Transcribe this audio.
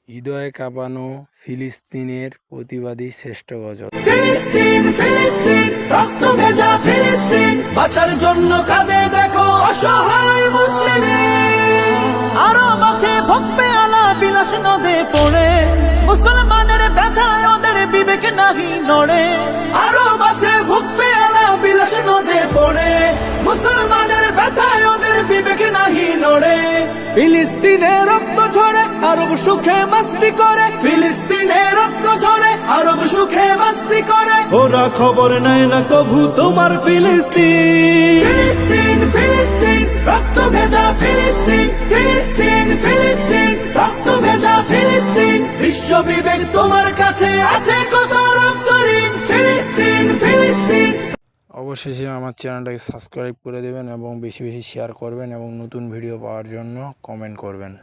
হৃদয় কাঁপানো ফিলিস্তিনের প্রতিবাদী শ্রেষ্ঠ গজল। ফিলিস্তিন ফিলিস্তিন রক্ত ভেজা ফিলিস্তিন, বাঁচার জন্য কাঁদে দেখো অসহায় মুসলিম। আরো মাঝে ভোগ পেয়ালা বিলাস নদে পড়ে, মুসলমানের ব্যথায় ওদের বিবেক নাহি নড়ে। আরো মাঝে ভোগ পেয়ালা বিলাস নদে পড়ে, মুসলমানের ব্যথায় ওদের বিবেক নাহি নড়ে। ফিলিস্তিনে রক্ত ঝরে আরব সুখে মাস্তি করে, ফিলিস্তিনে রক্ত ঝরে আরব সুখে মাস্তি করে। ওরা খবর নেয় না কভু তোমার ফিলিস্তিন। ফিলিস্তিন ফিলিস্তিন রক্ত ভেজা ফিলিস্তিন, ফিলিস্তিন ফিলিস্তিন রক্ত ভেজা ফিলিস্তিন। বিশ্ব বিবেক তোমার কাছে আছে কত রক্ত ঋণ। ফিলিস্তিন ফিলিস্তিন। অবশেষে আমার চ্যানেলটাকে সাবস্ক্রাইব করে দেবেন এবং বেশি বেশি শেয়ার করবেন এবং নতুন ভিডিও পাওয়ার জন্য কমেন্ট করবেন।